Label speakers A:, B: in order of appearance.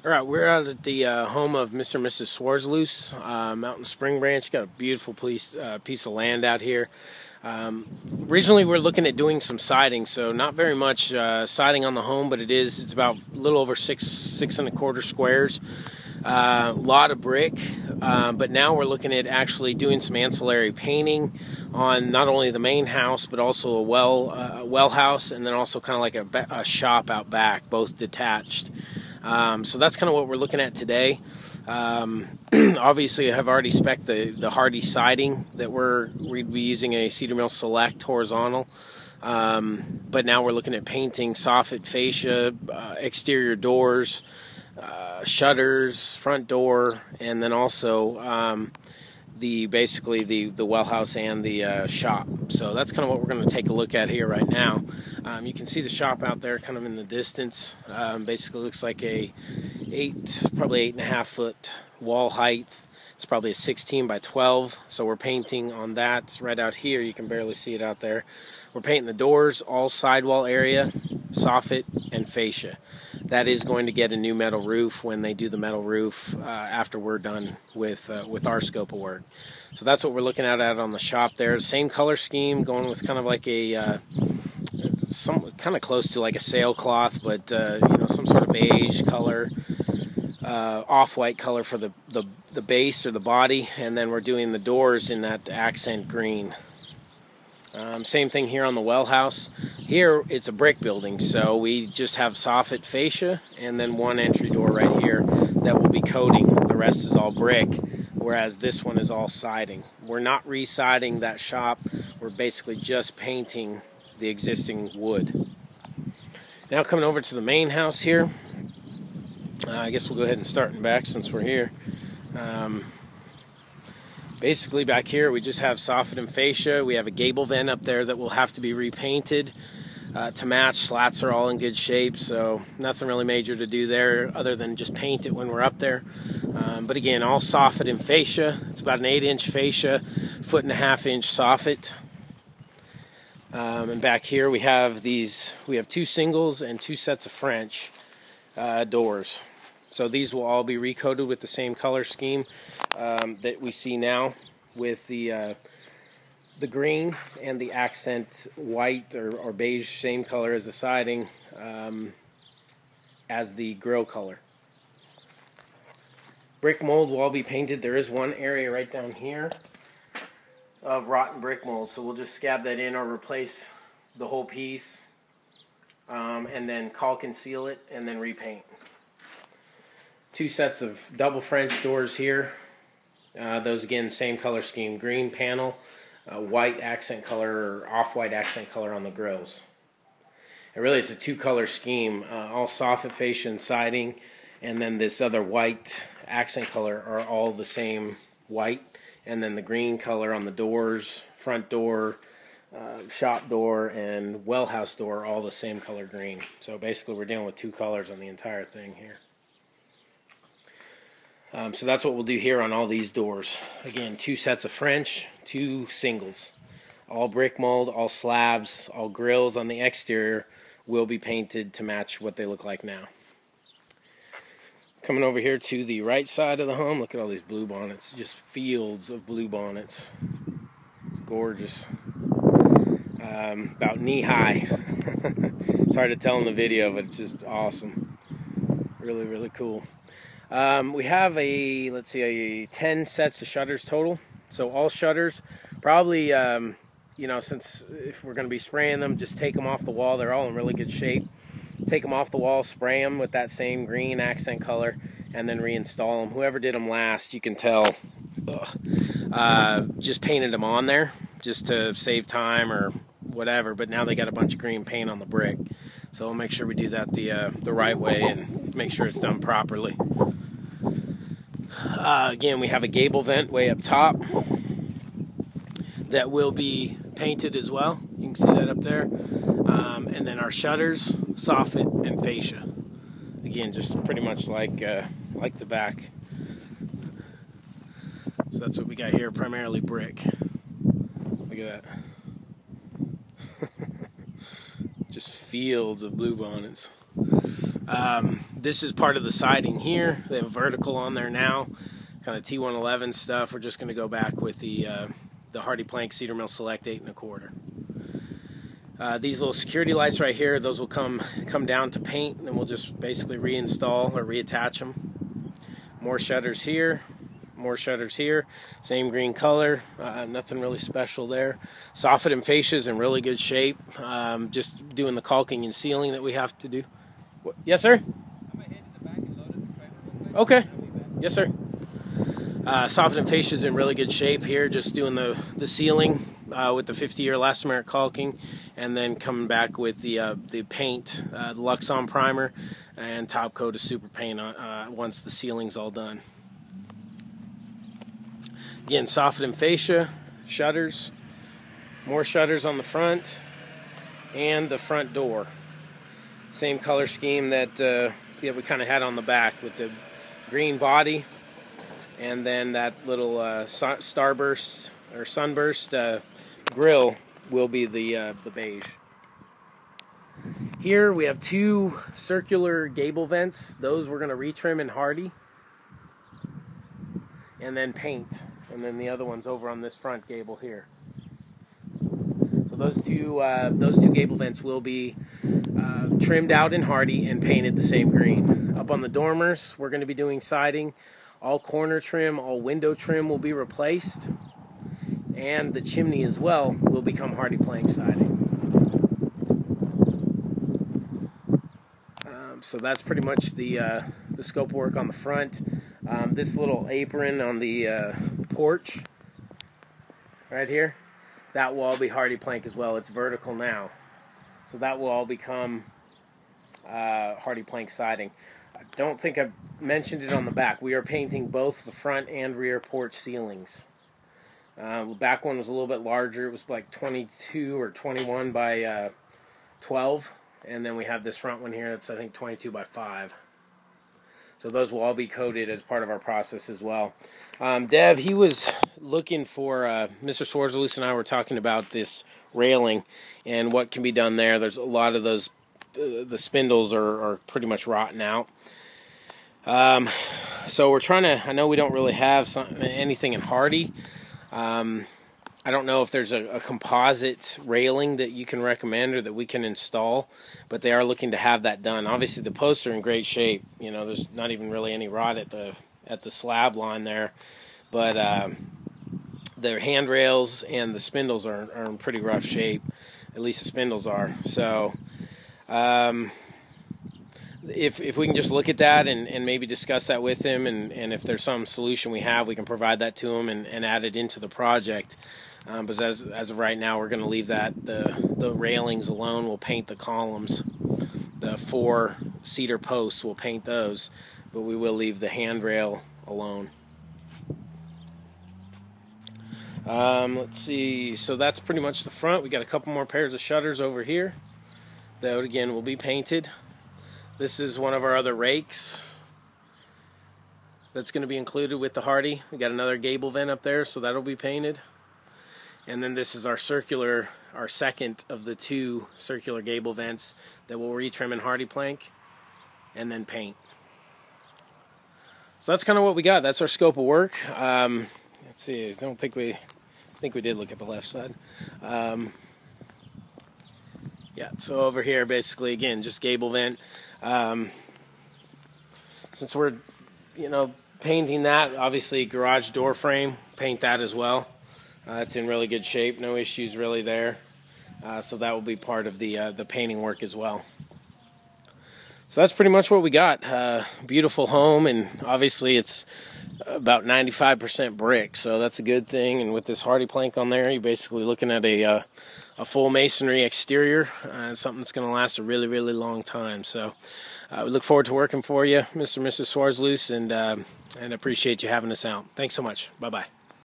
A: All right, we're out at the home of Mr. and Mrs. Schwarzlose out in Spring Branch. Got a beautiful piece of land out here. Originally, we're looking at doing some siding, so not very much siding on the home, but it's about a little over six and a quarter squares. A lot of brick, but now we're looking at actually doing some ancillary painting on not only the main house, but also a well house, and then also kind of like a shop out back, both detached. So that's kind of what we're looking at today. Obviously, I have already spec'd the Hardie siding that we'd be using a Cedar Mill Select horizontal. But now we're looking at painting soffit, fascia, exterior doors, shutters, front door, and then also basically the well house and the shop. So that's kind of what we're going to take a look at here right now. You can see the shop out there kind of in the distance. Basically looks like probably 8.5 foot wall height. It's probably a 16 by 12. So we're painting on that right out here. You can barely see it out there. We're painting the doors, all sidewall area, soffit, and fascia. That is going to get a new metal roof when they do the metal roof after we're done with our scope of work. So that's what we're looking at on the shop there. Same color scheme, going with kind of like kind of close to like a sailcloth, but some sort of beige color, off-white color for the base or the body, and then we're doing the doors in that accent green. Same thing here on the well house. Here it's a brick building, so we just have soffit, fascia, and then one entry door right here that will be coating. The rest is all brick, whereas this one is all siding. We're not re-siding that shop. We're basically just painting the existing wood. Now coming over to the main house here. I guess we'll go ahead and start in back since we're here. Basically back here we just have soffit and fascia. We have a gable vent up there that will have to be repainted to match. Slats are all in good shape, so nothing really major to do there other than just paint it when we're up there. But again, all soffit and fascia. It's about an 8-inch fascia, 1.5-inch soffit. And back here we have 2 singles and 2 sets of French doors. So these will all be recoated with the same color scheme that we see now, with the green and the accent white or beige, same color as the siding, as the grill color. Brick mold will all be painted. There is one area right down here of rotten brick mold, so we'll just scab that in or replace the whole piece, and then caulk and seal it, and then repaint. 2 sets of double French doors here. Those again, same color scheme, green panel, white accent color or off-white accent color on the grills. And really it's a 2-color scheme, all soffit, fascia, and siding, and then this other white accent color are all the same white, and then the green color on the doors, front door, shop door, and well house door, all the same color green. So basically we're dealing with 2 colors on the entire thing here. So that's what we'll do here on all these doors. Again, 2 sets of French, 2 singles. All brick mold, all slabs, all grills on the exterior will be painted to match what they look like now. Coming over here to the right side of the home, look at all these blue bonnets. Just fields of blue bonnets. It's gorgeous. About knee high. It's hard to tell in the video, but it's just awesome. Really, really cool. We have let's see, 10 sets of shutters total. So all shutters, probably, since if we're going to be spraying them, just take them off the wall. They're all in really good shape. Take them off the wall, spray them with that same green accent color, and then reinstall them. Whoever did them last, you can tell, just painted them on there just to save time or whatever, but now they got a bunch of green paint on the brick. So we'll make sure we do that the right way and make sure it's done properly. Again, we have a gable vent way up top that will be painted as well. You can see that up there. And then our shutters, soffit, and fascia. Again, just pretty much like the back. So that's what we got here, primarily brick. Look at that. Just fields of blue bonnets. This is part of the siding here. They have vertical on there now, kind of T111 stuff. We're just going to go back with the Hardie Plank Cedar Mill Select 8 1/4. These little security lights right here, those will come down to paint, and then we'll just basically reinstall or reattach them. More shutters here. More shutters here, same green color, nothing really special there. Soffit and fascias in really good shape, just doing the caulking and sealing that we have to do. Yes, sir?
B: I'm going to head to the back and load it the trailer real quick.
A: Okay. Yes, sir. Soffit and fascias in really good shape here, just doing the sealing with the 50-year elastomeric caulking, and then coming back with the paint, the Luxon primer, and top coat of super paint once the sealing's all done. Again, soffit and fascia, shutters, more shutters on the front, and the front door. Same color scheme that we kind of had on the back with the green body, and then that little starburst or sunburst grill will be the beige. Here we have two circular gable vents. Those we're going to retrim in Hardie, and then paint. And then the other one's over on this front gable here. So those two gable vents will be trimmed out in Hardie and painted the same green. Up on the dormers, we're going to be doing siding. All corner trim, all window trim will be replaced, and the chimney as well will become Hardie plank siding. So that's pretty much the scope work on the front. This little apron on the porch right here, that will all be Hardie plank as well. It's vertical now, so that will all become Hardie plank siding. I don't think I've mentioned it on the back. We are painting both the front and rear porch ceilings. The back one was a little bit larger. It was like 22 or 21 by 12, and then we have this front one here that's I think 22 by 5. So those will all be coated as part of our process as well. Deb, he was looking for, Mr. Schwarzlose and I were talking about this railing and what can be done there. There's a lot of those, the spindles are pretty much rotten out. So we're trying to, I know we don't really have anything in Hardie. I don't know if there's a composite railing that you can recommend or that we can install, but they are looking to have that done. Obviously, the posts are in great shape. You know, there's not even really any rot at the slab line there, but the handrails and the spindles are in pretty rough shape. At least the spindles are. So, if we can just look at that and maybe discuss that with him, and if there's some solution we have, we can provide that to him and add it into the project. But as of right now, we're going to leave that the railings alone. We'll paint the columns. The 4 cedar posts, we'll paint those, but we will leave the handrail alone. Let's see. So that's pretty much the front. We got a couple more pairs of shutters over here that again will be painted. This is one of our other rakes that's going to be included with the Hardie. We got another gable vent up there, so that'll be painted. And then this is our second of the 2 circular gable vents that we'll retrim in Hardie plank and then paint. So that's kind of what we got. That's our scope of work. Let's see. I think we did look at the left side. Yeah. So over here, basically, again, just gable vent. Since we're, painting that, obviously garage door frame, paint that as well. It's in really good shape, no issues really there. So that will be part of the painting work as well. So that's pretty much what we got. Beautiful home, and obviously it's about 95% brick, so that's a good thing. And with this Hardie plank on there, you're basically looking at a full masonry exterior, something that's going to last a really, really long time. So we look forward to working for you, Mr. and Mrs. Schwarzlose, and appreciate you having us out. Thanks so much. Bye-bye.